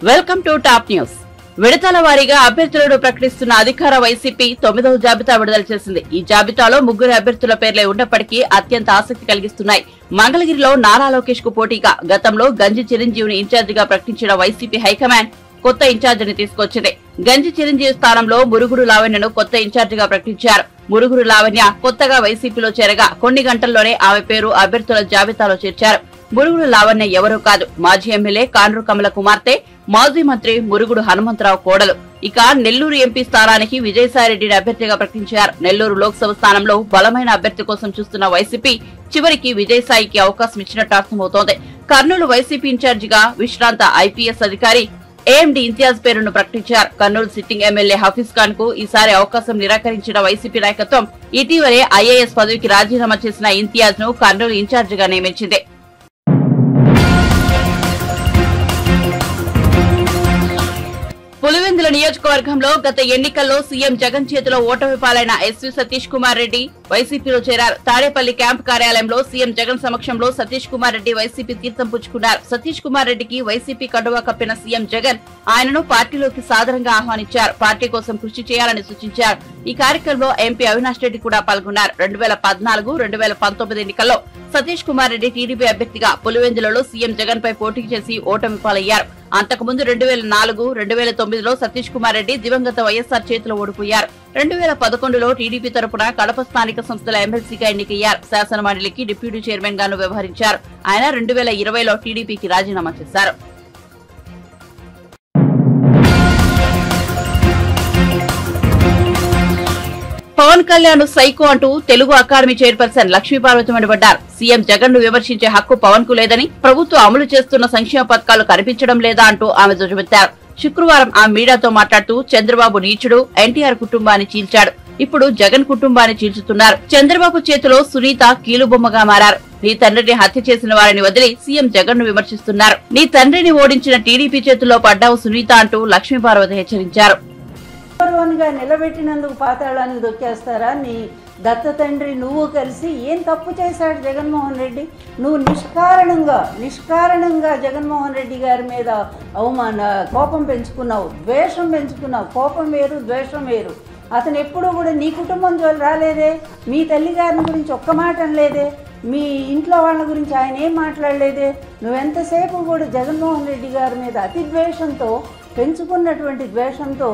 Welcome to top news. విడతల వారీగా అభ్యర్థులను ప్రకటిస్తున్న అధికార వైసీపీ 9వ జాబితా విడుదల చేసింది. ఈ జాబితాలో 3 అభ్యర్థుల పేర్లే ఉన్నప్పటికీ అత్యంత ఆసక్తి కలిగిస్తున్నాయి. మంగళగిరిలో నారా లోకేష్ కు పోటీగా గతంలో గంజి చిరంజీవిని ఇన్ఛార్జిగా ప్రకటించిన వైసీపీ హైకమాండ్ కొత్త ఇన్ఛార్జిని తీసుకొచ్చింది. గంజి చిరంజీవి స్థానంలో మురుగుడు లావణ్యను కొత్త ఇన్ఛార్జిగా ప్రకటించారు. మురుగుడు లావణ్య కొత్తగా వైసీపీలో చేరగా కొన్ని గంటల్లోనే ఆమె పేరు అభ్యర్థుల జాబితాలో చేర్చారు. మురుగుడు లావణ్య ఎవరూ కాదు, మాజీ ఎమ్మెల్యే కాండ్రు కమల కుమార్తె, మాజీ మంత్రి మురుగుడు హనుమంతరావు కోడలు. ఇక నెల్లూరు ఎంపీ స్థానానికి విజయసాయిరెడ్డిని అభ్యర్థిగా ప్రకటించారు. నెల్లూరు లోక్సభ స్థానంలో బలమైన అభ్యర్థి కోసం చూస్తున్న వైసీపీ చివరికి విజయసాయికి అవకాశం ఇచ్చినట్టు అర్థమవుతోంది. కర్నూలు వైసీపీ ఇన్ఛార్జిగా విశ్రాంత ఐపీఎస్ అధికారి ఏఎండి ఇంతియాజ్ పేరును ప్రకటించారు. కర్నూలు సిట్టింగ్ ఎమ్మెల్యే హఫీజ్ ఖాన్ కు ఈసారి అవకాశం నిరాకరించిన వైసీపీ నాయకత్వం ఇటీవలే ఐఏఎస్ పదవికి రాజీనామా చేసిన ఇంతియాజ్ ను కర్నూలు ఇన్ఛార్జిగా నియమించింది. పులివెందుల నియోజకవర్గంలో గత ఎన్నికల్లో సీఎం జగన్ చేతిలో ఓటమి పాలైన ఎస్వి సతీష్ కుమార్ రెడ్డి వైసీపీలో చేరారు. తాడేపల్లి క్యాంప్ కార్యాలయంలో సీఎం జగన్ సమక్షంలో సతీష్ కుమార్ రెడ్డి వైసీపీ తీర్థం పుచ్చుకున్నారు. సతీష్ కుమార్ రెడ్డికి వైసీపీ కండువా కప్పిన సీఎం జగన్ ఆయనను పార్టీలోకి సాదరంగా ఆహ్వానించారు. పార్టీ కోసం కృషి చేయాలని సూచించారు. ఈ కార్యక్రమంలో ఎంపీ అవినాష్ రెడ్డి కూడా పాల్గొన్నారు. 2014, 2019 ఎన్నికల్లో సతీష్ కుమార్ రెడ్డి టీడీపీ అభ్యర్థిగా పులివెందులలో సీఎం జగన్ పై పోటీ చేసి ఓటమి పాలయ్యారు. అంతకుముందు 2004, 2009లో సతీష్ కుమార్ రెడ్డి దివంగత వైఎస్ఆర్ చేతిలో ఓడిపోయారు. 2011లో టీడీపీ తరపున కడప స్థానిక సంస్థల ఎమ్మెల్సీగా ఎన్నికయ్యారు. శాసన మండలికి డిప్యూటీ చైర్మన్ గాను వ్యవహరించారు. ఆయన 2020లో టీడీపీకి రాజీనామా చేశారు. పవన్ కళ్యాణ్ సైకో అంటూ తెలుగు అకాడమీ చైర్పర్సన్ లక్ష్మీపార్వతి మండిపడ్డారు. సీఎం జగన్ ను విమర్శించే హక్కు పవన్ కు లేదని, ప్రభుత్వం అమలు చేస్తున్న సంక్షేమ పథకాలు కనిపించడం లేదా అంటూ ఆమె దుయ్యబట్టారు. శుక్రవారం ఆమె మీడియాతో మాట్లాడుతూ చంద్రబాబు నీచుడు, ఎన్టీఆర్ కుటుంబాన్ని చీల్చాడు, ఇప్పుడు జగన్ కుటుంబాన్ని చీల్చుతున్నారు. చంద్రబాబు చేతిలో సునీత కీలుబొమ్మగా మారారు. నీ తండ్రిని హత్య చేసిన వారిని వదిలి సీఎం జగన్ ను విమర్శిస్తున్నారు. నీ తండ్రిని ఓడించిన టీడీపీ చేతుల్లో పడ్డావు సునీత అంటూ లక్ష్మీపార్వతి హెచ్చరించారు. నిలబెట్టినందుకు పాతాళానికి దొక్కేస్తారా? నీ దత్త తండ్రి నువ్వు కలిసి ఏం తప్పు చేశాడు జగన్మోహన్ రెడ్డి? నువ్వు నిష్కారణంగా జగన్మోహన్ రెడ్డి గారి మీద కోపం పెంచుకున్నావు, ద్వేషం పెంచుకున్నావు. కోపం వేరు, ద్వేషం వేరు. అతను ఎప్పుడూ కూడా నీ కుటుంబం జోలు రాలేదే, మీ తల్లిగారిని గురించి ఒక్క మాట అనలేదే, మీ ఇంట్లో వాళ్ళ గురించి ఆయన ఏం మాట్లాడలేదే. నువ్వెంతసేపు కూడా జగన్మోహన్ రెడ్డి గారి మీద అతి ద్వేషంతో, పెంచుకున్నటువంటి ద్వేషంతో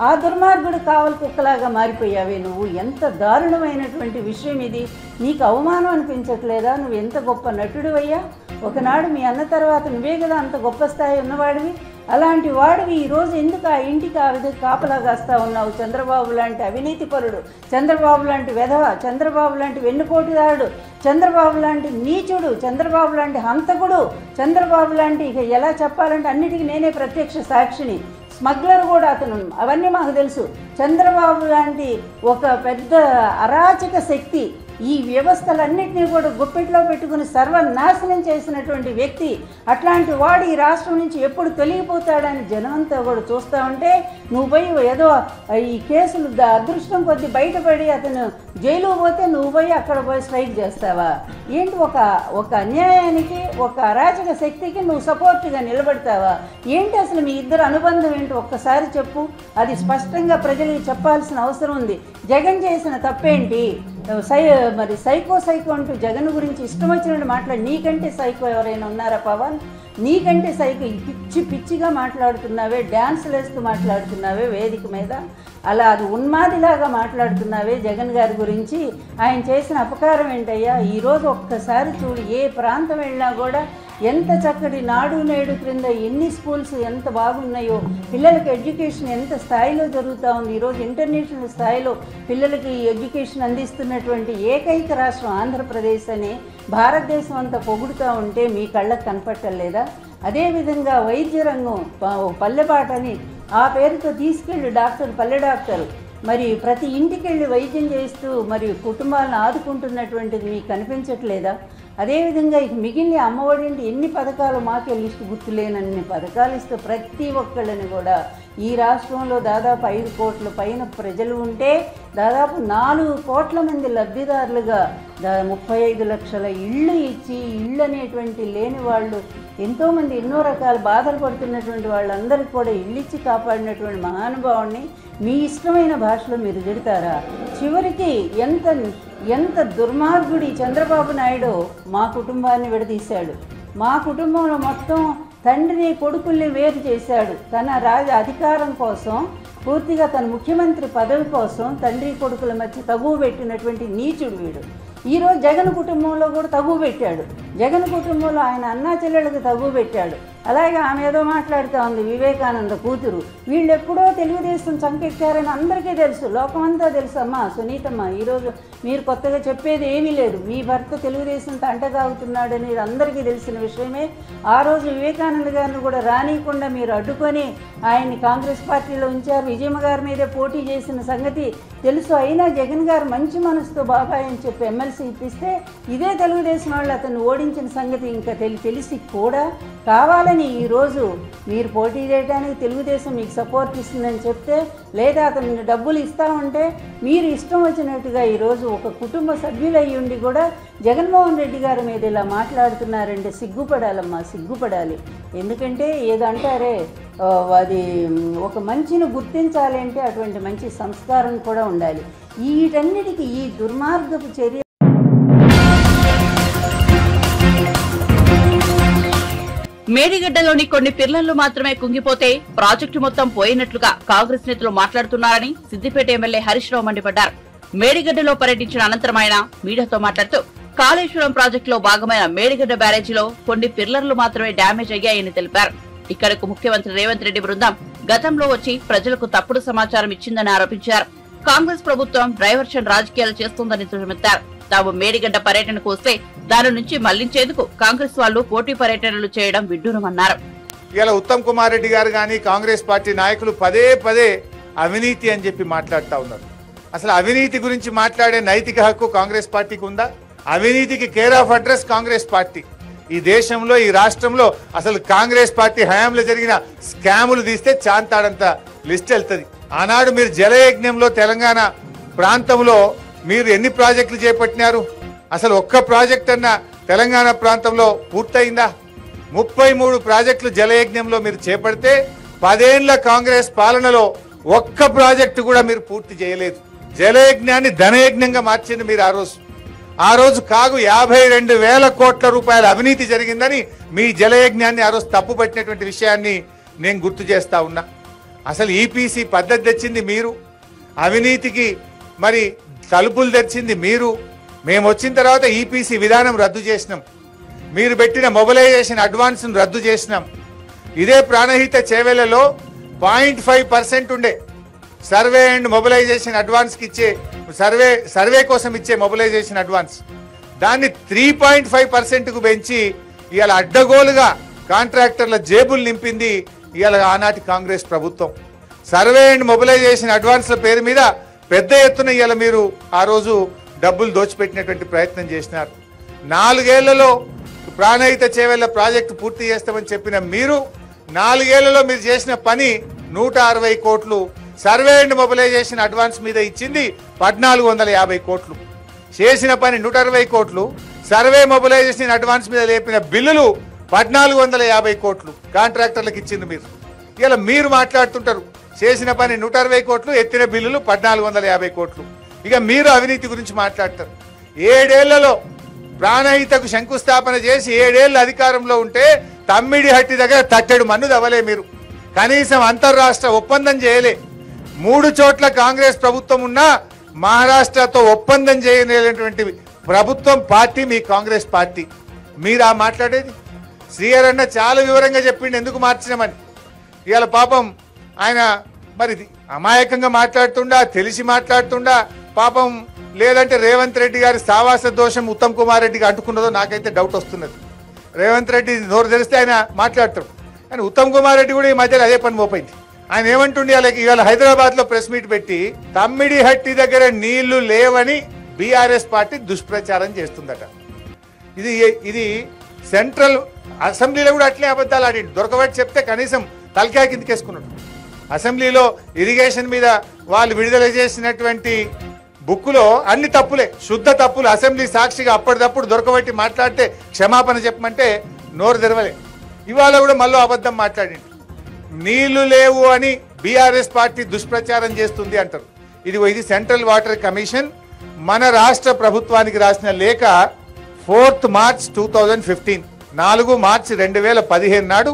ఆ దుర్మార్గుడు కావలి కుక్కలాగా మారిపోయావే నువ్వు. ఎంత దారుణమైనటువంటి విషయం ఇది! నీకు అవమానం అనిపించట్లేదా? నువ్వు ఎంత గొప్ప నటుడివయ్యా. ఒకనాడు మీ అన్న తర్వాత నువ్వే కదా అంత గొప్ప స్థాయి ఉన్నవాడివి. అలాంటి వాడివి ఈరోజు ఎందుకు ఆ ఇంటికి ఆ విధంగా కాపలా కాస్తా ఉన్నావు? చంద్రబాబు లాంటి అవినీతి పరుడు, చంద్రబాబు లాంటి వెధవ, చంద్రబాబు లాంటి వెన్నుపోటుదారుడు, చంద్రబాబు లాంటి నీచుడు, చంద్రబాబు లాంటి హంతకుడు, చంద్రబాబు లాంటి ఇక ఎలా చెప్పాలంటే అన్నిటికీ నేనే ప్రత్యక్ష సాక్షిని, స్మగ్లర్ కూడా అతను, అవన్నీ మాకు తెలుసు. చంద్రబాబు లాంటి ఒక పెద్ద అరాచక శక్తి ఈ వ్యవస్థలన్నింటినీ కూడా గుప్పెట్లో పెట్టుకుని సర్వనాశనం చేసినటువంటి వ్యక్తి. అట్లాంటి వాడు ఈ రాష్ట్రం నుంచి ఎప్పుడు తొలగిపోతాడని జనమంతా కూడా చూస్తూ ఉంటే నువ్వు పోయి ఏదో ఈ కేసులు అదృష్టం కొద్ది బయటపడి అతను జైలు పోతే నువ్వు పోయి అక్కడ పోయి స్ట్రైక్ చేస్తావా? ఏంటి? ఒక అన్యాయానికి, ఒక అరాచక శక్తికి నువ్వు సపోర్ట్గా నిలబడతావా? ఏంటి అసలు మీ ఇద్దరు అనుబంధం ఏంటి? ఒక్కసారి చెప్పు. అది స్పష్టంగా ప్రజలకు చెప్పాల్సిన అవసరం ఉంది. జగన్ చేసిన తప్పేంటి? మరి సైకో అంటూ జగన్ గురించి ఇష్టం వచ్చినట్టు మాట్లాడి, నీకంటే సైకో ఎవరైనా ఉన్నారా పవన్? నీకంటే సైకో పిచ్చిగా మాట్లాడుతున్నావే, డ్యాన్సులు వేస్తూ మాట్లాడుతున్నావే వేదిక మీద, అలా అది ఉన్మాదిలాగా మాట్లాడుతున్నావే జగన్ గారి గురించి. ఆయన చేసిన అపకారం ఏంటయ్యా? ఈరోజు ఒక్కసారి చూడు, ఏ ప్రాంతం వెళ్ళినా కూడా ఎంత చక్కటి నాడు నేడు క్రింద ఎన్ని స్కూల్స్ ఎంత బాగున్నాయో, పిల్లలకి ఎడ్యుకేషన్ ఎంత స్థాయిలో జరుగుతూ ఉంది. ఈరోజు ఇంటర్నేషనల్ స్థాయిలో పిల్లలకి ఎడ్యుకేషన్ అందిస్తున్నటువంటి ఏకైక రాష్ట్రం ఆంధ్రప్రదేశ్ అని భారతదేశం అంతా పొగుడుతూ ఉంటే మీ కళ్ళకు కనపట్టలేదా? అదేవిధంగా వైద్య రంగం పల్లెబాటని ఆ పేరుతో తీసుకెళ్ళి పల్లె డాక్టర్ మరి ప్రతి ఇంటికి వెళ్ళి వైద్యం చేస్తూ మరి కుటుంబాలను ఆదుకుంటున్నటువంటిది మీకు కనిపించట్లేదా? అదేవిధంగా ఇక మిగిలిన అమ్మఒడి ఎన్ని పథకాలు మాకే లిస్టు గుర్తులేనన్ని పథకాలు ఇస్తూ ప్రతి ఒక్కళ్ళని కూడా ఈ రాష్ట్రంలో దాదాపు 5 కోట్ల పైన ప్రజలు ఉంటే దాదాపు 4 కోట్ల మంది లబ్ధిదారులుగా 35 లక్షల ఇళ్ళు ఇచ్చి, ఇళ్ళు అనేటువంటి లేని వాళ్ళు ఎంతోమంది ఎన్నో రకాల బాధలు పడుతున్నటువంటి వాళ్ళందరికీ కూడా ఇల్లిచ్చి కాపాడినటువంటి మహానుభావుడిని మీ ఇష్టమైన భాషలో మీరు తిడతారా? చివరికి ఎంత దుర్మార్గుడి చంద్రబాబు నాయుడు మా కుటుంబాన్ని విడదీశాడు. మా కుటుంబంలో మొత్తం తండ్రిని కొడుకుల్ని వేరు చేశాడు. తన అధికారం కోసం, పూర్తిగా తన ముఖ్యమంత్రి పదవి కోసం తండ్రి కొడుకుల మధ్య తగువ పెట్టినటువంటి నీచుడు వీడు. ఈరోజు జగన్ కుటుంబంలో కూడా తగువ పెట్టాడు. జగన్ కుటుంబంలో ఆయన అన్నా చెల్లెళ్ళకి తగువ పెట్టాడు. అలాగే ఆమె ఏదో మాట్లాడుతూ ఉంది, వివేకానంద కూతురు. వీళ్ళు ఎప్పుడో తెలుగుదేశం చంకెక్కారని అందరికీ తెలుసు, లోకమంతా తెలుసు. అమ్మా సునీతమ్మ, ఈరోజు మీరు కొత్తగా చెప్పేది ఏమీ లేదు. మీ భర్త తెలుగుదేశంతో అంటగాగుతున్నాడని అందరికీ తెలిసిన విషయమే. ఆ రోజు వివేకానంద గారిని కూడా రానియకుండా మీరు అడ్డుకొని ఆయన్ని కాంగ్రెస్ పార్టీలో ఉంచారు. విజయమ్మ గారి మీదే పోటీ చేసిన సంగతి తెలుసు. అయినా జగన్ గారు మంచి మనసుతో బాబాయ్ అని చెప్పి ఎమ్మెల్సీ ఇప్పిస్తే ఇదే తెలుగుదేశం వాళ్ళు అతన్ని ఓడించిన సంగతి ఇంకా తెలిసి కూడా కావాలని ఈరోజు మీరు పోటీ చేయడానికి తెలుగుదేశం మీకు సపోర్ట్ ఇస్తుందని చెప్తే, లేదా అతను డబ్బులు ఇస్తూ ఉంటే మీరు ఇష్టం వచ్చినట్టుగా ఈరోజు ఒక కుటుంబ సభ్యులయ్యి ఉండి కూడా జగన్మోహన్ రెడ్డి గారి మీద ఇలా మాట్లాడుతున్నారంటే సిగ్గుపడాలమ్మా, సిగ్గుపడాలి. ఎందుకంటే ఏదో అంటారే, అది ఒక మంచిని గుర్తించాలి అంటే అటువంటి మంచి సంస్కారం కూడా ఉండాలి. వీటన్నిటికీ ఈ దుర్మార్గపు చర్య మేడిగడ్డలోని కొన్ని పిల్లర్లు మాత్రమే కుంగిపోతే ప్రాజెక్టు మొత్తం పోయినట్లుగా కాంగ్రెస్ నేతలు మాట్లాడుతున్నారని సిద్దిపేట ఎమ్మెల్యే హరీష్ రావు మండిపడ్డారు. మేడిగడ్డలో పర్యటించిన అనంతరం ఆయన మీడియాతో మాట్లాడుతూ కాళేశ్వరం ప్రాజెక్టులో భాగమైన మేడిగడ్డ బ్యారేజీలో కొన్ని పిల్లర్లు మాత్రమే డ్యామేజ్ అయ్యాయని తెలిపారు. ఇక్కడకు ముఖ్యమంత్రి రేవంత్ రెడ్డి బృందం గతంలో వచ్చి ప్రజలకు తప్పుడు సమాచారం ఇచ్చిందని ఆరోపించారు. కాంగ్రెస్ ప్రభుత్వం డైవర్షన్ రాజకీయాలు చేస్తోందని దుమ్మెత్తారు. తాము మేడిగడ్డ పర్యటనకు వస్తే దాని నుంచి మళ్లించేందుకు కాంగ్రెస్ వాళ్లు పోటీ పర్యటనలు చేయడం విడ్డూరమన్నారు. ఇలా ఉత్తమ్ కుమార్ రెడ్డి గారు కానీ కాంగ్రెస్ పార్టీ నాయకులు పదే పదే అవినీతి అని చెప్పి మాట్లాడుతూ ఉన్నారు. అసలు అవినీతి గురించి మాట్లాడే నైతిక హక్కు కాంగ్రెస్ పార్టీకి ఉందా? అవినీతికి care of address Congress party. ఈ దేశంలో, ఈ రాష్ట్రంలో అసలు కాంగ్రెస్ పార్టీ హయాంలో జరిగిన స్కాములు తీస్తే చాంతాడంత లిస్ట్ వెళ్తుంది. ఆనాడు మీరు జలయజ్ఞంలో తెలంగాణ ప్రాంతంలో మీరు ఎన్ని ప్రాజెక్టులు చేపట్టినారు? అసలు ఒక్క ప్రాజెక్ట్ అన్న తెలంగాణ ప్రాంతంలో పూర్తయిందా? 33 ప్రాజెక్టులు జలయజ్ఞంలో మీరు చేపడితే 10 ఏళ్ల కాంగ్రెస్ పాలనలో ఒక్క ప్రాజెక్టు కూడా మీరు పూర్తి చేయలేదు. జలయజ్ఞాన్ని ధనయజ్ఞంగా మార్చింది మీరు ఆ రోజు కాగు 52,000 కోట్ల రూపాయల అవినీతి జరిగిందని మీ జలయజ్ఞాన్ని ఆ రోజు తప్పు పట్టినటువంటి విషయాన్ని నేను గుర్తు చేస్తా ఉన్నా. అసలు ఈపీసీ పద్ధతి తెచ్చింది మీరు, అవినీతికి మరి తలుపులు తెచ్చింది మీరు. మేము వచ్చిన తర్వాత ఈపీసీ విధానం రద్దు చేసినాం. మీరు పెట్టిన మొబిలైజేషన్ అడ్వాన్స్ను రద్దు చేసినాం. ఇదే ప్రాణహిత చేవెళ్లలో 0.5% ఉండే సర్వే అండ్ మొబిలైజేషన్ అడ్వాన్స్కి ఇచ్చే సర్వే కోసం ఇచ్చే మొబిలైజేషన్ అడ్వాన్స్, దాన్ని 3.5%కు పెంచి ఇవాళ అడ్డగోలుగా కాంట్రాక్టర్ల జేబులు నింపింది ఇవాళ ఆనాటి కాంగ్రెస్ ప్రభుత్వం. సర్వే అండ్ మొబిలైజేషన్ అడ్వాన్స్ల పేరు మీద పెద్ద ఎత్తున ఇవాళ మీరు ఆ రోజు డబ్బులు దోచిపెట్టినటువంటి ప్రయత్నం చేసినారు. 4 ఏళ్లలో ప్రాణహిత చేవెళ్ల ప్రాజెక్టు పూర్తి చేస్తామని చెప్పిన మీరు 4 ఏళ్లలో మీరు చేసిన పని 160 కోట్లు. సర్వే అండ్ మొబిలైజేషన్ అడ్వాన్స్ మీద ఇచ్చింది 1450 కోట్లు. చేసిన పని 160 కోట్లు. సర్వే మొబిలైజేషన్ అడ్వాన్స్ మీద లేపిన బిల్లులు 1450 కోట్లు కాంట్రాక్టర్లకు ఇచ్చింది మీరు. ఇలా మీరు మాట్లాడుతుంటారు చేసిన పని 160 కోట్లు, ఎత్తిన బిల్లులు 1450 కోట్లు. ఇక మీరు అవినీతి గురించి మాట్లాడతారు. 7 ఏళ్లలో ప్రాణహితకు శంకుస్థాపన చేసి 7 ఏళ్ల అధికారంలో ఉంటే తమ్మిడిహట్టి దగ్గర తట్టెడు మన్ను దవ్వలే మీరు. కనీసం అంతర్రాష్ట్ర ఒప్పందం చేయలే. 3 చోట్ల కాంగ్రెస్ ప్రభుత్వం ఉన్నా మహారాష్ట్రతో ఒప్పందం చేయలేనటువంటి ప్రభుత్వం పార్టీ మీ కాంగ్రెస్ పార్టీ. మీరు ఆ మాట్లాడేది? శ్రీహర్ అన్న చాలా వివరంగా చెప్పిండు ఎందుకు మార్చినామని. ఇవాళ పాపం ఆయన మరి అమాయకంగా మాట్లాడుతుండా, తెలిసి మాట్లాడుతుండా పాపం, లేదంటే రేవంత్ రెడ్డి గారి సావాస దోషం ఉత్తమ్ కుమార్ రెడ్డికి అంటుకున్నదో నాకైతే డౌట్ వస్తున్నది. రేవంత్ రెడ్డి నోరు తెరిస్తే ఆయన మాట్లాడతాడు, కానీ ఉత్తమ్ కుమార్ రెడ్డి కూడా ఈ మధ్యలో అదే పని మోపైంది. ఆయన ఏమంటుండే, ఇవాళ హైదరాబాద్ లో ప్రెస్ మీట్ పెట్టి తమ్మిడిహట్టి దగ్గర నీళ్లు లేవని బీఆర్ఎస్ పార్టీ దుష్ప్రచారం చేస్తుందట. ఇది సెంట్రల్ అసెంబ్లీలో కూడా అట్లే అబద్ధాలు ఆడిండు. దొరకబట్టి చెప్తే కనీసం తలకాయ కిందకేసుకున్నాడు. అసెంబ్లీలో ఇరిగేషన్ మీద వాళ్ళు విడుదల చేసినటువంటి బుక్కులో అన్ని తప్పులే, శుద్ధ తప్పులు. అసెంబ్లీ సాక్షిగా అప్పటిదప్పుడు దొరకబట్టి మాట్లాడితే క్షమాపణ చెప్పమంటే నోరు తెరవలే. ఇవాళ కూడా మళ్ళీ అబద్ధం మాట్లాడింది. నీళ్లు లేవు అని బీఆర్ఎస్ పార్టీ దుష్ప్రచారం చేస్తుంది అంటారు. ఇది సెంట్రల్ వాటర్ కమిషన్ మన రాష్ట్ర ప్రభుత్వానికి రాసిన లేఖ 4 మార్చ్ 2015, 4 మార్చి 2015 నాడు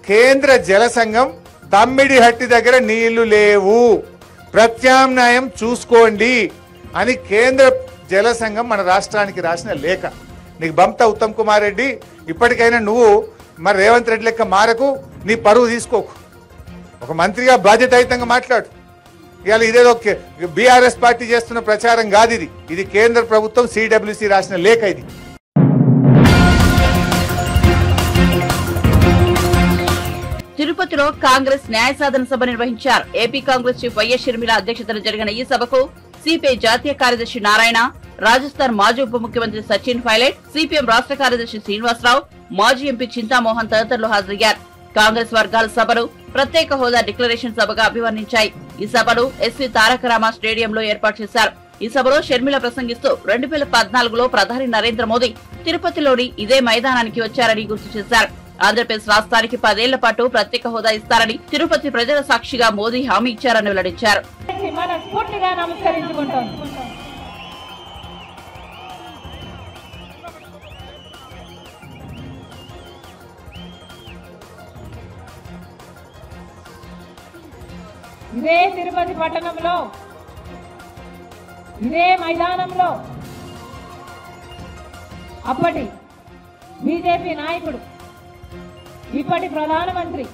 కేంద్ర జల సంఘం తమ్మిడిహట్టి దగ్గర నీళ్లు లేవు, ప్రత్యామ్నాయం చూసుకోండి అని కేంద్ర జల సంఘం మన రాష్ట్రానికి రాసిన లేఖ. నీకు బంప్తా ఉత్తమ్ కుమార్ రెడ్డి, ఇప్పటికైనా నువ్వు మరి రేవంత్ రెడ్డి లెక్క మారకు, నీ పరువు తీసుకోకు, ఒక మంత్రిగా బాధ్యతాయుతంగా మాట్లాడు. ఇవాళ ఇదేదో బీఆర్ఎస్ పార్టీ చేస్తున్న ప్రచారం కాదు, ఇది కేంద్ర ప్రభుత్వం సిడబ్ల్యూసి రాసిన లేఖ. ఇది తిరుపతిలో కాంగ్రెస్ న్యాయ సాధన సభ నిర్వహించారు. AP Congress chief YS Sharmila అధ్యక్షతన జరిగిన ఈ సభకు సిపిఐ జాతీయ కార్యదర్శి నారాయణ, రాజస్థాన్ మాజీ ఉప ముఖ్యమంత్రి సచిన్ పైలట్, సిపిఎం రాష్ట్ర కార్యదర్శి శ్రీనివాసరావు, మాజీ ఎంపీ చింతామోహన్ తదితరులు హాజరయ్యారు. కాంగ్రెస్ వర్గాల సభను ప్రత్యేక హోదా డిక్లరేషన్ సభగా అభివర్ణించాయి. ఈ సభను ఎస్వి తారక రామ స్టేడియంలో ఏర్పాటు చేశారు. ఈ సభలో షర్మిల ప్రసంగిస్తూ 2014లో ప్రధాని నరేంద్ర మోదీ తిరుపతిలోని ఇదే మైదానానికి వచ్చారని గుర్తు చేశారు. ఆంధ్రప్రదేశ్ రాష్ట్రానికి 10 ఏళ్ల పాటు ప్రత్యేక హోదా ఇస్తారని తిరుపతి ప్రజల సాక్షిగా మోదీ హామీ ఇచ్చారని వెల్లడించారు. ఇదే తిరుపతి పట్టణంలో ఇదే మైదానంలో అప్పటి బీజేపీ నాయకుడు, ఇప్పటి ప్రధానమంత్రి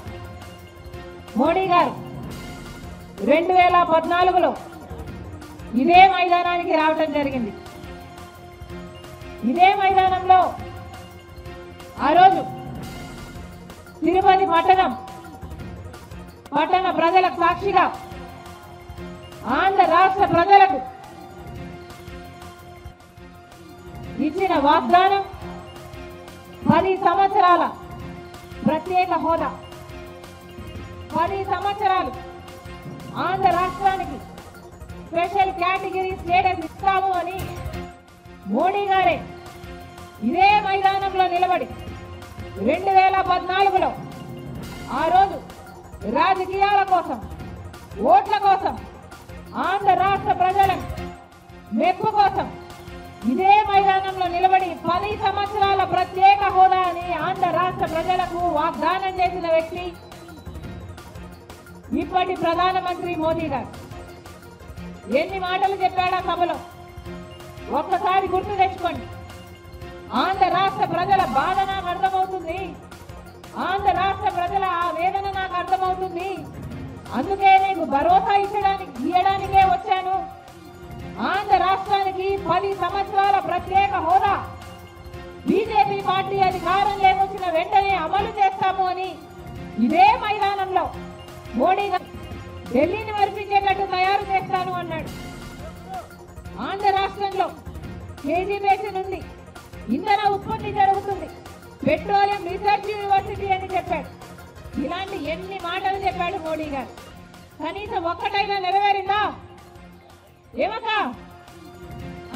మోడీ గారు 2014లో ఇదే మైదానానికి రావటం జరిగింది. ఇదే మైదానంలో ఆ రోజు తిరుపతి పట్టణ ప్రజలకు సాక్షిగా ఆంధ్ర రాష్ట్ర ప్రజలకు ఇచ్చిన వాగ్దానం 10 సంవత్సరాల ప్రత్యేక హోదా, 10 సంవత్సరాలు ఆంధ్ర రాష్ట్రానికి స్పెషల్ కేటగిరీ స్టేటస్ ఇస్తాము అని మోడీ గారే ఇదే మైదానంలో నిలబడి 2014లో ఆ రోజు రాజకీయాల కోసం, ఓట్ల కోసం, ఆంధ్ర రాష్ట్ర ప్రజల మెప్పు కోసం ఇదే మైదానంలో నిలబడి 10 సంవత్సరాల ప్రత్యేక హోదా అని ఆంధ్ర రాష్ట్ర ప్రజలకు వాగ్దానం చేసిన వ్యక్తి ఇప్పటి ప్రధానమంత్రి మోదీ గారు. ఎన్ని మాటలు చెప్పాడా సభలో ఒక్కసారి గుర్తు తెచ్చుకోండి. ఆంధ్ర రాష్ట్ర ప్రజల బాధ నాకు అర్థమవుతుంది, ఆంధ్ర రాష్ట్ర ప్రజల ఆ వేదన నాకు అర్థమవుతుంది, అందుకే నీకు భరోసా ఇవ్వడానికే వచ్చాను. ఆంధ్ర రాష్ట్రానికి 10 సంవత్సరాల ప్రత్యేక హోదా బీజేపీ పార్టీ అధికారంలోకి వచ్చిన వెంటనే అమలు చేస్తాము అని ఇదే మైదానంలో మోడీ గారు ఢిల్లీని మరిపించేటట్టు తయారు చేస్తాను అన్నాడు. ఆంధ్ర రాష్ట్రంలో కేజీబీసీ నుండి ఇంధన ఉత్పత్తి జరుగుతుంది, పెట్రోలియం రీసెర్చ్ యూనివర్సిటీ అని చెప్పాడు. ఇలాంటి ఎన్ని మాటలు చెప్పాడు మోడీ గారు. కనీసం ఒక్కటైనా నెరవేరిందా? ఏమక్క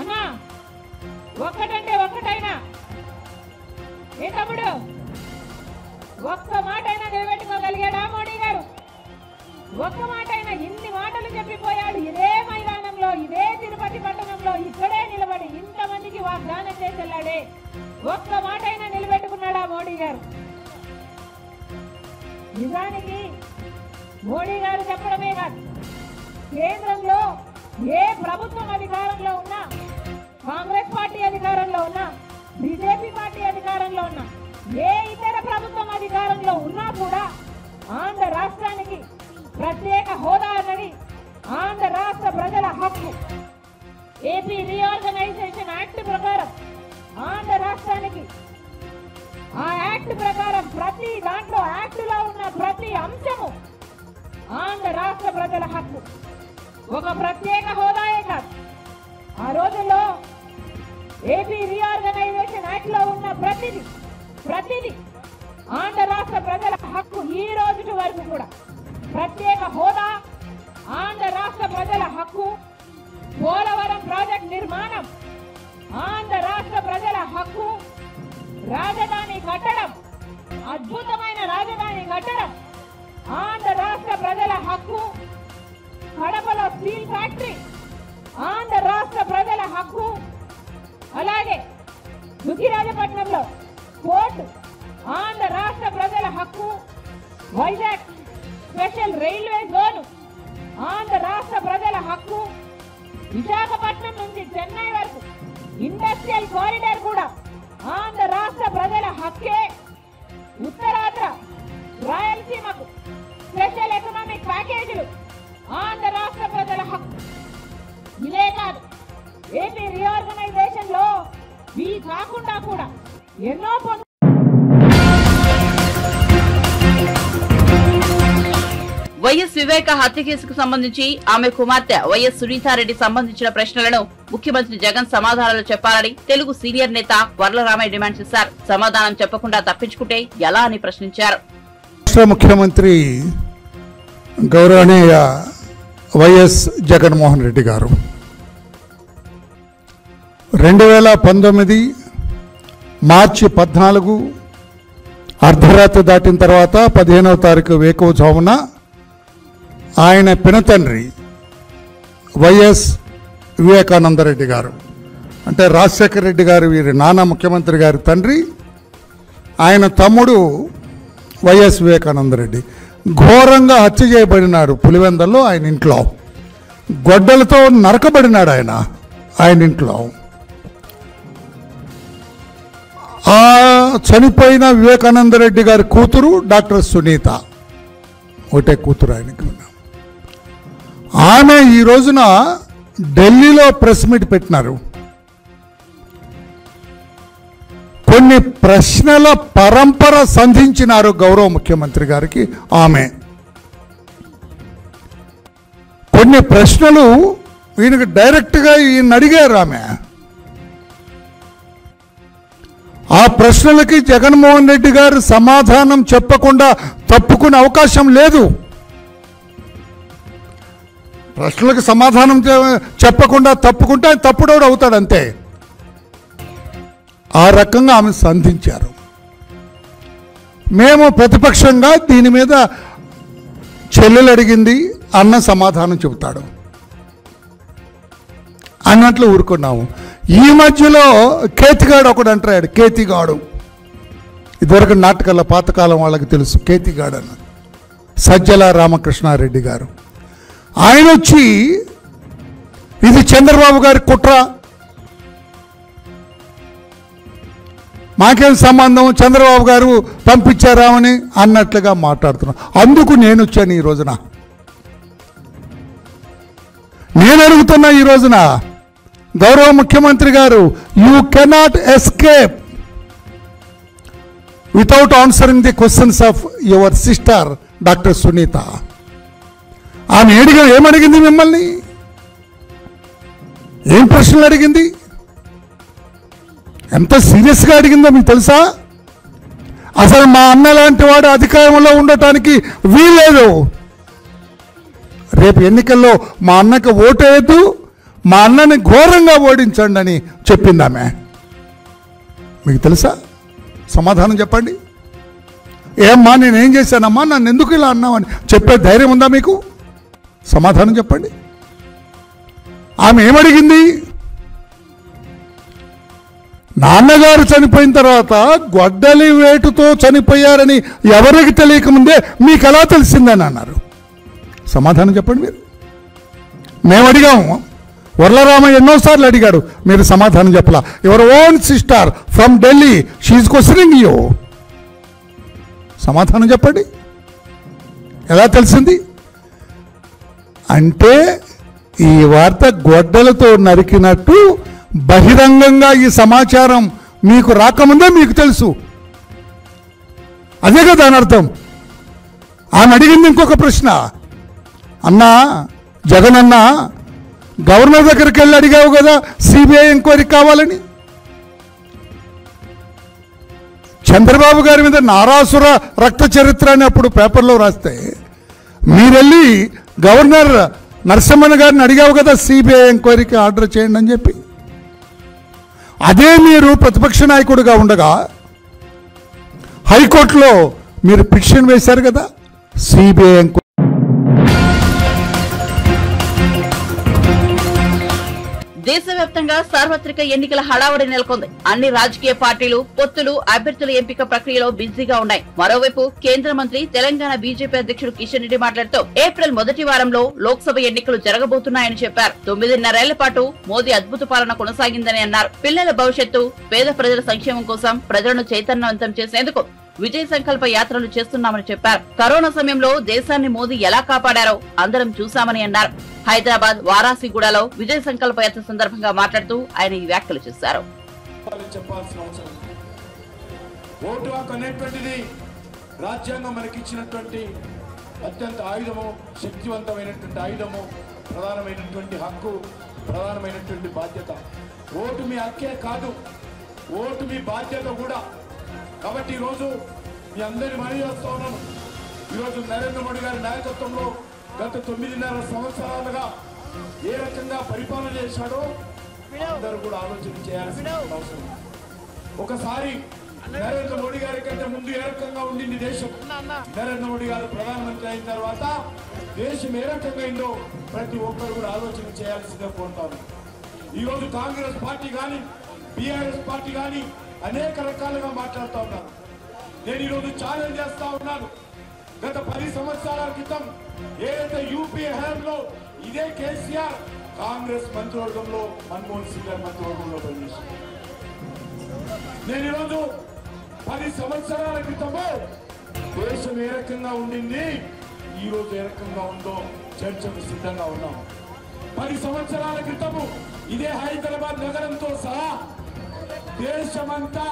అన్నా, ఒక్కటంటే ఒక్కటైనా ఏ తమ్ముడు, ఒక్క మాటైనా నిలబెట్టుకోగలిగాడా మోడీ గారు? ఒక్క మాటైనా? ఇన్ని మాటలు చెప్పిపోయాడు ఇదే మైదానంలో, ఇదే తిరుపతి పట్టణంలో, ఇక్కడే నిలబడి ఇంతమందికి వాగ్దానం చేసి వెళ్ళాడే, ఒక్క మాటైనా నిలబెట్టుకున్నాడా మోడీ గారు? నిజానికి మోడీ గారు చెప్పడమే కాదు, కేంద్రంలో ఏ ప్రభుత్వం అధికారంలో ఉన్నా, కాంగ్రెస్ పార్టీ అధికారంలో ఉన్నా, బీజేపీ పార్టీ అధికారంలో ఉన్నా, ఏ ఇతర ప్రభుత్వం అధికారంలో ఉన్నా కూడా ఆంధ్ర రాష్ట్రానికి ప్రత్యేక హోదా అన్నది ఆంధ్ర రాష్ట్ర ప్రజల హక్కు. ఏపీ రీఆర్గనైజేషన్ యాక్ట్ ప్రకారం ఆంధ్ర రాష్ట్రానికి, ఆ యాక్ట్ ప్రకారం ప్రతి దాంట్లో యాక్టులో ఉన్న ప్రతి అంశము ఆంధ్ర రాష్ట్ర ప్రజల హక్కు. ఒక ప్రత్యేక హోదాయే కాదు, ఆ రోజుల్లో ఏపీ రీఆర్గనైజేషన్ యాక్ట్ లో ఉన్న ప్రతిదీ ఆంధ్ర రాష్ట్ర ప్రజల హక్కు. ఈ రోజు వరకు కూడా ప్రత్యేక హోదా ఆంధ్ర రాష్ట్ర ప్రజల హక్కు. పోలవరం ప్రాజెక్ట్ నిర్మాణం ఆంధ్ర రాష్ట్ర ప్రజల హక్కు. రాజధాని కట్టడం అద్భుతమైన రాజధాని కట్టడం ఆంధ్ర రాష్ట్ర ప్రజల హక్కు. కడపలో స్టీల్ ఫ్యాక్టరీ ఆంధ్ర రాష్ట్ర ప్రజల హక్కు. అలాగే దుగ్గిరాజపట్నంలో పోర్టు ఆంధ్ర రాష్ట్ర ప్రజల హక్కు. Vizag special railway zone Andhra రాష్ట్ర ప్రజల హక్కు. విశాఖపట్నం నుంచి చెన్నై వరకు ఇండస్ట్రియల్ కారిడార్ కూడా ఆంధ్ర రాష్ట్ర ప్రజల హక్కే. ఉత్తరాంధ్ర రాయలసీమకు స్పెషల్ ఎకనామిక్ ప్యాకేజీలు ఆంధ్ర రాష్ట్ర ప్రజల హక్కు. ఇదే కాదు, ఏపీ రీఆర్గనైజేషన్ లో ఇవి కాకుండా కూడా ఎన్నో వైఎస్ వివేక హత్య కేసుకు సంబంధించి ఆమె కుమార్తె వైఎస్ సునీతారెడ్డి సంబంధించిన ప్రశ్నలను ముఖ్యమంత్రి జగన్ సమాధానాలు చెప్పాలని తెలుగు సీనియర్ నేత వర్లరామయ్య డిమాండ్ చేశారు. సమాధానం చెప్పకుండా తప్పించుకుంటే ఎలా అని ప్రశ్నించారు. రాష్ట్ర ముఖ్యమంత్రి గౌరవనీయ వైఎస్ జగన్మోహన్ రెడ్డి గారు 2019 మార్చి 14 అర్ధరాత్రి దాటిన తర్వాత 15వ తారీఖు వేకువజామున ఆయన పినతండ్రి వైఎస్ వివేకానందరెడ్డి గారు, అంటే రాజశేఖర రెడ్డి గారు వీరి నాన్న ముఖ్యమంత్రి గారి తండ్రి, ఆయన తమ్ముడు వైఎస్ వివేకానందరెడ్డి ఘోరంగా హత్య చేయబడినాడు. పులివెందల్లో ఆయన ఇంట్లో గొడ్డలతో నరకబడినాడు ఆయన ఇంట్లో. ఆ చనిపోయిన వివేకానందరెడ్డి గారి కూతురు డాక్టర్ సునీత, ఒకటే కూతురు ఆయనకి. ఆమె ఈ రోజున ఢిల్లీలో ప్రెస్ మీట్ పెట్టినారు. కొన్ని ప్రశ్నల పరంపర సంధించినారు గౌరవ ముఖ్యమంత్రి గారికి. ఆమె కొన్ని ప్రశ్నలు ఈయనకు డైరెక్ట్గా ఈయన అడిగారు. ఆ ప్రశ్నలకి జగన్మోహన్ రెడ్డి గారు సమాధానం చెప్పకుండా తప్పుకునే అవకాశం లేదు. ప్రశ్నలకు సమాధానం చెప్పకుండా తప్పుకుంటే ఆయన తప్పుడోడు అవుతాడు అంతే. ఆ రకంగా ఆమె సంధించారు. మేము ప్రతిపక్షంగా దీని మీద చెల్లెలు అడిగింది, అన్న సమాధానం చెబుతాడు అన్నట్లు ఊరుకున్నాము. ఈ మధ్యలో కేతిగాడు ఒకడు అంటాడు. కేతిగాడు ఇదివరకు నాటకాల పాతకాలం వాళ్ళకి తెలుసు. కేతిగాడు అన్న సజ్జల రామకృష్ణారెడ్డి గారు ఆయన వచ్చి ఇది చంద్రబాబు గారి కుట్ర, మాకేం సంబంధం, చంద్రబాబు గారు పంపించారామని అన్నట్లుగా మాట్లాడుతున్నాం. అందుకు నేను వచ్చాను ఈ రోజున. నేను అడుగుతున్నా ఈ రోజున గౌరవ ముఖ్యమంత్రి గారు, you cannot escape without answering the questions of your sister doctor Sunitha. ఆమె ఏమడిగింది మిమ్మల్ని? ఏం ప్రశ్నలు అడిగింది? ఎంత సీరియస్గా అడిగిందో మీకు తెలుసా? అసలు మా అన్న లాంటి వాడు అధికారంలో ఉండటానికి వీల్లేదు. రేపు ఎన్నికల్లో మా అన్నకు ఓటేయద్దు, మా అన్నని ఘోరంగా ఓడించండి అని చెప్పింది ఆమె. మీకు తెలుసా? సమాధానం చెప్పండి. ఏమ్మా నేనేం చేశానమ్మా, నన్ను ఎందుకు ఇలా అన్నామని చెప్పే ధైర్యం ఉందా మీకు? సమాధానం చెప్పండి. ఆమె ఏమడిగింది? నాన్నగారు చనిపోయిన తర్వాత గొడ్డలి వేటుతో చనిపోయారని ఎవరికి తెలియకముందే మీకు ఎలా తెలిసిందని అన్నారు. సమాధానం చెప్పండి మీరు. మేము అడిగాము, వర్లరామయ్య ఎన్నోసార్లు అడిగాడు, మీరు సమాధానం చెప్పలా. Your own sister from Delhi, she is questioning you. సమాధానం చెప్పండి. ఎలా తెలిసింది అంటే ఈ వార్త గొడ్డలతో నరికినట్టు బహిరంగంగా ఈ సమాచారం మీకు రాకముందే మీకు తెలుసు. అదే కదా దాని అర్థం. ఆమె అడిగింది ఇంకొక ప్రశ్న, అన్నా జగన్ అన్న గవర్నర్ దగ్గరికి వెళ్ళి అడిగావు కదా సిబిఐ ఎంక్వైరీ కావాలని. చంద్రబాబు గారి మీద నారాసుర రక్త చరిత్ర అని అప్పుడు పేపర్లో రాస్తే మీరెళ్ళి గవర్నర్ నరసింహన్ గారిని అడిగావు కదా సిబిఐ ఎంక్వైరీకి ఆర్డర్ చేయండి అని చెప్పి. అదే మీరు ప్రతిపక్ష నాయకుడిగా ఉండగా హైకోర్టులో మీరు పిటిషన్ వేశారు కదా, సిబిఐ దేశవ్యాప్తంగా సార్వత్రిక ఎన్నికల హడావుడి నెలకొంది. అన్ని రాజకీయ పార్టీలు పొత్తులు అభ్యర్థుల ఎంపిక ప్రక్రియలో బిజీగా ఉన్నాయి. మరోవైపు కేంద్ర మంత్రి తెలంగాణ బీజేపీ అధ్యక్షుడు కిషన్ రెడ్డి మాట్లాడుతూ ఏప్రిల్ మొదటి వారంలో లోక్సభ ఎన్నికలు జరగబోతున్నాయని చెప్పారు. 9.5 పాటు మోదీ అద్భుత పాలన కొనసాగిందని అన్నారు. పిల్లల భవిష్యత్తు, పేద ప్రజల సంక్షేమం కోసం ప్రజలను చైతన్యవంతం చేసేందుకు విజయ సంకల్ప యాత్రలు చేస్తున్నామని చెప్పారు. కరోనా సమయంలో దేశాన్ని మోదీ ఎలా కాపాడారో అందరం చూశామని అన్నారు. హైదరాబాద్ వారాసిగూడలో విజయ సంకల్ప యాత్ర సందర్భంగా మాట్లాడుతూ ఆయన ఈ వ్యాఖ్యలు చేశారు. ఓటు హక్కు అనేటువంటిది రాజ్యాంగం మనకిచ్చినటువంటి అత్యంత ఆయుధము, శక్తివంతమైనటువంటి ఆయుధము, ప్రధానమైనటువంటి హక్కు, ప్రధానమైనటువంటి బాధ్యత. ఓటు మీ హక్కే కాదు, ఓటు మీ బాధ్యత కూడా. కాబట్టి ఈరోజు మీ అందరి మనవి చేస్తా ఉన్నాను. ఈరోజు నరేంద్ర మోడీ గారి నాయకత్వంలో గత 9.5 సంవత్సరాలుగా ఏ రకంగా పరిపాలన చేశాడో అందరూ కూడా ఆలోచన చేయాల్సిన అవసరం. ఒకసారి నరేంద్ర మోడీ గారి కంటే ముందు ఏ రకంగా ఉండింది దేశం, నరేంద్ర మోడీ గారు ప్రధానమంత్రి అయిన తర్వాత దేశం ఏ రకంగా అయిందో ప్రతి ఒక్కరు కూడా ఆలోచన చేయాల్సిందే కోరుతాను. ఈరోజు కాంగ్రెస్ పార్టీ కానీ బీఆర్ఎస్ పార్టీ కానీ అనేక రకాలుగా మాట్లాడుతూ ఉన్నారు. నేను ఈరోజు ఛాలెంజ్ చేస్తా ఉన్నాను. గత 10 సంవత్సరాల క్రితం ఏదైతే యూపీఏ హయాంలో ఇదే కేసీఆర్ కాంగ్రెస్ మంత్రివర్గంలో మన్మోహన్ సింగ్ గారి మంత్రివర్గంలో పనిచేసింది. నేను ఈరోజు 10 సంవత్సరాల క్రితము దేశం ఏ రకంగా ఉండింది, ఈ రోజు ఏ రకంగా ఉందో చర్చకు సిద్ధంగా ఉన్నాం. 10 సంవత్సరాల క్రితము ఇదే హైదరాబాద్ నగరంతో సహా దేశమంతా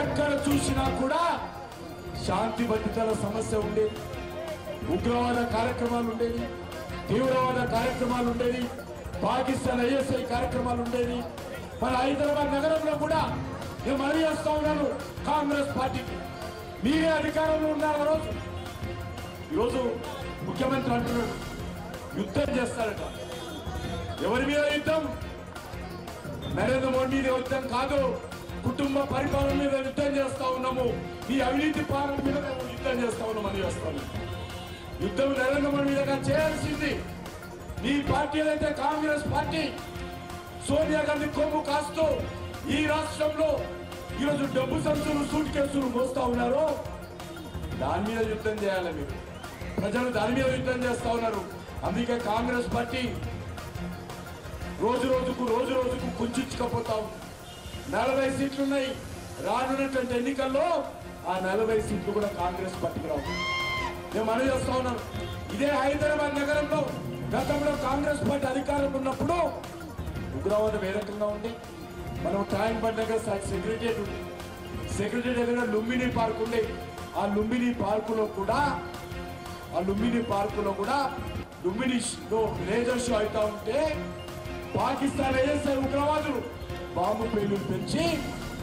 ఎక్కడ చూసినా కూడా శాంతి భద్రతల సమస్య ఉండేది, ఉగ్రవాద కార్యక్రమాలు ఉండేది, తీవ్రవాద కార్యక్రమాలు ఉండేది, పాకిస్తాన్ ఐఎస్ఐ కార్యక్రమాలు ఉండేది. మన హైదరాబాద్ నగరంలో కూడా నేను మనవి చేస్తా ఉన్నాను, కాంగ్రెస్ పార్టీకి మీరే అధికారంలో ఉన్నారు. ఈరోజు ముఖ్యమంత్రి అంటున్నాడు యుద్ధం చేస్తారట. ఎవరి మీద యుద్ధం? నరేంద్ర మోడీ మీద యుద్ధం కాదు, కుటుంబ పరిపాలన మీద యుద్ధం చేస్తా ఉన్నాము. ఈ అవినీతి పాలన మీద మేము యుద్ధం చేస్తా ఉన్నాం అని చేస్తాము. యుద్ధం నరేంద్ర మోడీ మీద చేయాల్సింది ఈ పార్టీ ఏదైతే కాంగ్రెస్ పార్టీ సోనియా గాంధీ కొమ్ము కాస్తూ ఈ రాష్ట్రంలో ఈరోజు డబ్బు సంచులు, సూట్ కేసులు మోస్తా ఉన్నారో దాని మీద యుద్ధం చేయాలి. మీరు ప్రజలు దాని మీద యుద్ధం చేస్తా ఉన్నారు. అందుకే కాంగ్రెస్ పార్టీ రోజు రోజుకు కుంచుకపోతాం. 40 సీట్లు ఉన్నాయి. రానున్నటువంటి ఎన్నికల్లో ఆ 40 సీట్లు కూడా కాంగ్రెస్ పార్టీకి రావు. నేను మనవి చేస్తా ఉన్నాను. ఇదే హైదరాబాద్ నగరంలో గతంలో కాంగ్రెస్ పార్టీ అధికారంలో ఉన్నప్పుడు ఉగ్రవాదం ఏ రకంగా ఉంది. మనం ట్యాంక్ బండ్ దగ్గర సెక్రటరియట్ ఉంది, సెక్రటరియట్ దగ్గర లుంబిని పార్క్ ఉంది. ఆ లుంబిని పార్కులో కూడా లుంబినిలో లేజర్ షో అవుతా ఉంటే పాకిస్తాన్ ఐఎస్ఐ ఉగ్రవాదులు బాంబు పేలులు పెంచి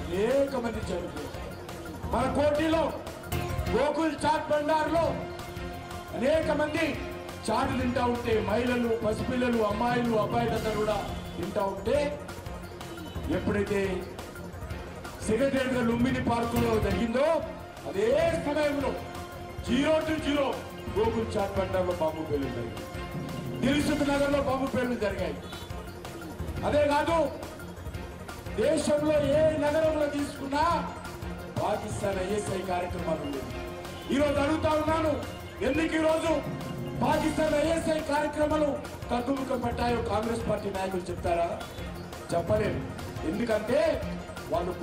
అనేక మంది చనిపోయారు. మన కోటిలో గోకుల్ చాట్ బండార్లో అనేక మంది చాటు తింటా ఉంటే మహిళలు, పసిపిల్లలు, అమ్మాయిలు, అబ్బాయిలందరూ కూడా తింటా ఉంటే ఎప్పుడైతే సెక్రటరియట్ గా లుంబిని పార్కులో జరిగిందో అదే సమయంలో 0 to 0 గోకుల్ చాట్ బండార్లో బాంబు పేలులు జరిగాయి. దిల్సుఖ్ నగర్ లో బాంబు పేలులు జరిగాయి. అదే కాదు, దేశంలో ఏ నగరంలో తీసుకున్నా పాకిస్తాన్ ఐఎస్ఐ కార్యక్రమాలు ఉండేవి. ఈరోజు అడుగుతా ఉన్నాను, ఎందుకు ఈరోజు పాకిస్తాన్ ఐఎస్ఐ కార్యక్రమాలు తగ్గుముఖం పట్టాయో కాంగ్రెస్ పార్టీ నాయకులు చెప్తారా? చెప్పలేరు. ఎందుకంటే వాళ్ళు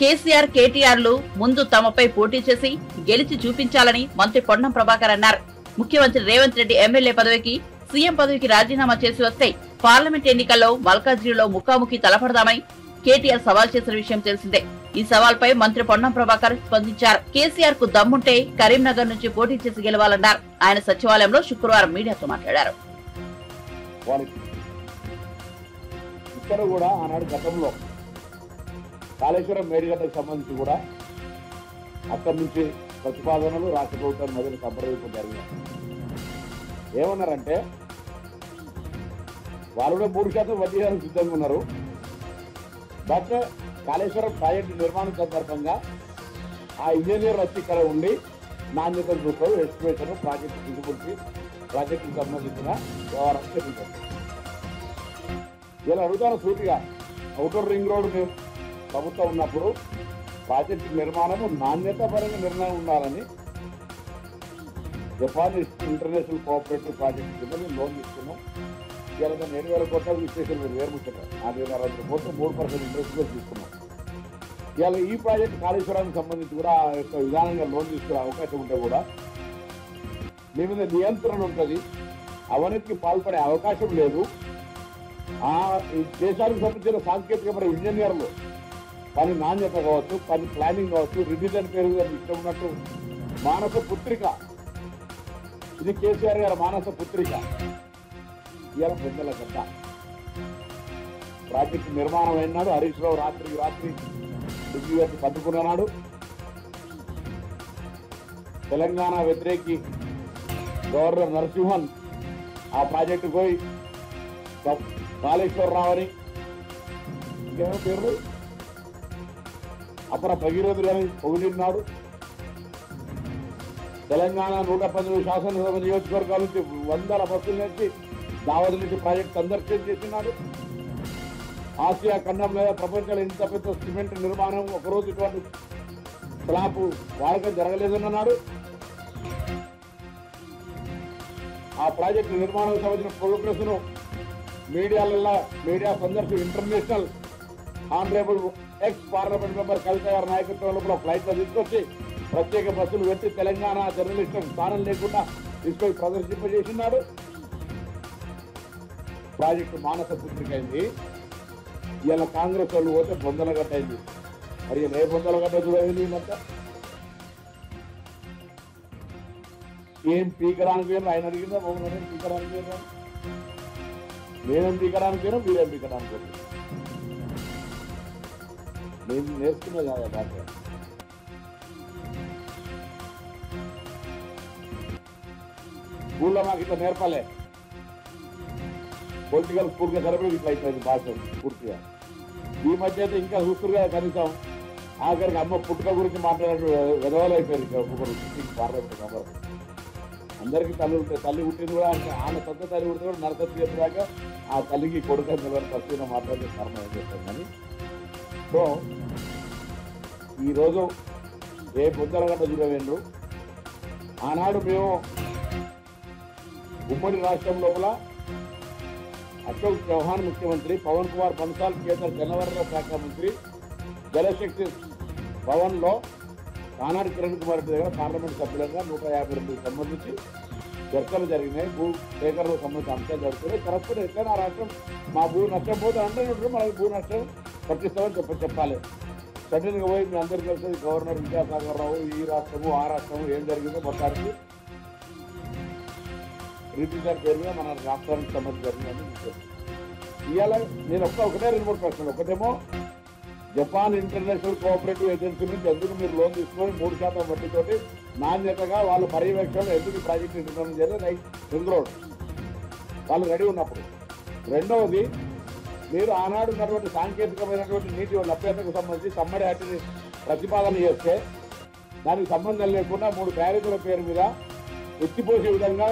కేసీఆర్, కేటీఆర్లు ముందు తమపై పోటీ చేసి గెలిచి చూపించాలని మంత్రి పొన్నం ప్రభాకర్ అన్నారు. ముఖ్యమంత్రి రేవంత్ రెడ్డి ఎమ్మెల్యే పదవికి, సీఎం పదవికి రాజీనామా చేసి వస్తే పార్లమెంట్ ఎన్నికల్లో మల్కాజ్గిరిలో ముఖాముఖి తలపడదామని కేటీఆర్ సవాల్ చేసిన విషయం తెలిసిందే. ఈ సవాల్పై మంత్రి పొన్నం ప్రభాకర్ స్పందించారు. కేసీఆర్ కు దమ్ముంటే కరీంనగర్ నుంచి పోటీ చేసి గెలవాలన్నారు. ఆయన సచివాలయంలో శుక్రవారం మీడియాతో మాట్లాడారు. ఇక్కడ కూడా ఆనాడు గతంలో కాళేశ్వరం మేడిగడ్డకు సంబంధించి కూడా అక్కడి నుంచి ప్రతిపాదనలు రాష్ట్ర ప్రభుత్వం మొదలు సంప్రదింపు జరిగినాయి. ఏమన్నారంటే వాళ్ళు కూడా 3% వడ్డీ సిద్ధంగా ఉన్నారు, బట్ కాళేశ్వరం ప్రాజెక్టు నిర్మాణం సందర్భంగా ఆ ఇంజనీర్ వచ్చి ఇక్కడ ఉండి నాణ్యతను చూస్తారు, ఎస్టిమేషన్, ప్రాజెక్టు ఫిజిబిలిటీ, ప్రాజెక్టుకు సంబంధించిన వ్యవహారం చెప్పించారు. ఇలా అడుగుతాను సూటిగా, ఔటర్ రింగ్ రోడ్డు ప్రభుత్వం ఉన్నప్పుడు ప్రాజెక్టు నిర్మాణము నాణ్యత పరంగా నిర్ణయం ఉండాలని జపాన్ ఇంటర్నేషనల్ కోఆపరేటివ్ ప్రాజెక్టు కింద మేము లోన్ తీసుకున్నాం. ఇలా 7,000 కోట్ల విశ్లేషణ మీరు వేరుముచ్చట 4,60 కోట్లు 3% ఇంట్రెస్ట్ కూడా తీసుకున్నాం. ఇవాళ ఈ ప్రాజెక్టు కాళేశ్వరానికి సంబంధించి కూడా ఆ యొక్క విధానంగా లోన్ తీసుకునే అవకాశం ఉంటే కూడా మీ మీద నియంత్రణ ఉంటుంది, అవినీతికి పాల్పడే అవకాశం లేదు. ఈ దేశానికి సంబంధించిన సాంకేతికమైన ఇంజనీర్లు పని నాణ్యత కావచ్చు, పని ప్లానింగ్ కావచ్చు, రివిజన్ పేరు ఇష్టం ఉన్నట్టు మానస పుత్రిక, ఇది కేసీఆర్ గారి మానస పుత్రిక. ఇవాళ పెద్దల గడ్డ ప్రాజెక్టు నిర్మాణం అయినాడు. హరీష్ రావు రాత్రి ఢిల్లీ వచ్చి పట్టుకున్నాడు. తెలంగాణ వ్యతిరేకి గవర్నర్ నరసింహన్ ఆ ప్రాజెక్టు పోయి కాళేశ్వరరావు అని ఇంకేమో పేరు అపర భగీరథుడు అని పొగిడినాడు. తెలంగాణ 118 శాసనసభ నియోజకవర్గాల నుంచి 100 బస్సుల నుంచి దావతి నుంచి ప్రాజెక్టు సందర్శన చేసినాడు. ఆసియా ఖండంలో ప్రపంచంలో ఇంత పెద్ద సిమెంట్ నిర్మాణం ఒకరోజు ఇటువంటి స్లాబ్ వాడకం జరగలేదన్నాడు. ఆ ప్రాజెక్టు నిర్మాణం సంబంధించిన ప్రోగ్రెస్ ను మీడియా సందర్శన international honourable ex parliament member Kavitha గారి నాయకత్వంలో ఫ్లైట్ లో తీసుకొచ్చి ప్రత్యేక బస్సులు పెట్టి తెలంగాణ జర్నలిస్టులకు స్థానం లేకుండా తీసుకొని ప్రదర్శింపజేసినాడు. ప్రాజెక్టు మానస పుత్రిక అయింది. ఇలా కాంగ్రెస్ వాళ్ళు పోతే బొందలగడ్డ అయింది. మరి ఏ బొందలగడ్డ చూడండి మొత్తం ఏం పీకడానికి పోయినా ఆయన అడిగిందా బాగున్నారని పీకడానికి పోయినా, నేనేం పీకడానికి పోయినా మీరేం పీకడానికి పోయినా, నేను నేర్చుకున్నా కదా భాష. స్కూల్లో మాకు ఇట్లా నేర్పాలే, పొలిటికల్ స్కూల్గా సరిపోయి ఇట్లా అయిపోయింది భాష పూర్తిగా. ఈ మధ్య అయితే ఇంకా చూస్తున్నారు కదా, కనీసం ఆఖరికి అమ్మ పుట్టుక గురించి మాట్లాడే విధవాలు అయిపోయారు ఒక్కొక్కరు పార్లమెంట్ మెంబర్. అందరికీ తల్లి ఉంటాయి, తల్లి పుట్టింది కూడా ఆమె సొంత తల్లి పుట్టింది కూడా నరసత్తి చెప్పేదాకా ఆ తల్లికి కొడుకు ఎవరు తక్కువ మాట్లాడే కారణం ఏం చేస్తాం. కానీ సో ఈరోజు ఏ బుద్ధలగడ్డ చూడవేండ్రు, ఆనాడు మేము ఉమ్మడి రాష్ట్రం లోపల అశోక్ చౌహాన్ ముఖ్యమంత్రి, పవన్ కుమార్ బన్సాల్ కేంద్ర జలవనరుల శాఖ మంత్రి, జలశక్తి భవన్ లో ఆనాడు కిరణ్ కుమార్ రెడ్డి దగ్గర పార్లమెంట్ సభ్యులంగా 152 సంబంధించి చర్చలు జరిగినాయి. భూ సేకరణకు సంబంధించిన అంశాలు జరుగుతున్నాయి. కరెక్ట్ ఎట్లయినా ఆ రాష్ట్రం మా భూ నష్టం పోతే అంటే మనకి భూ నష్టం పట్టిస్తామని చెప్పాలి. సడన్గా పోయి మీ అందరికీ కలిసి గవర్నర్ విద్యాసాగర్ రావు ఈ రాష్ట్రము ఆ రాష్ట్రము ఏం జరిగిందో మొత్తానికి రివిజన్ పేరు మీద మన రాష్ట్రానికి సంబంధించి జరిగిందని ఇవాళ నేను ఒకటే 2-3 ప్రశ్నలు. ఒకటేమో జపాన్ ఇంటర్నేషనల్ కోఆపరేటివ్ ఏజెన్సీ నుంచి ఎందుకు మీరు లోన్ తీసుకొని 3% వడ్డీతోటి నాణ్యతగా వాళ్ళు పర్యవేక్షణలో ఎందుకు ఈ ప్రాజెక్టు నిర్మాణం చేయాలి రింగ్ రోడ్ వాళ్ళు రెడీ ఉన్నప్పుడు. రెండవది, మీరు ఆనాడు ఉన్నటువంటి సాంకేతికమైనటువంటి నీటి లభ్యతకు సంబంధించి సమ్మడి యాక్ట్ని ప్రతిపాదన చేస్తే దానికి సంబంధం లేకుండా 3 బ్యారేజీల పేరు మీద ఎత్తిపోసే విధంగా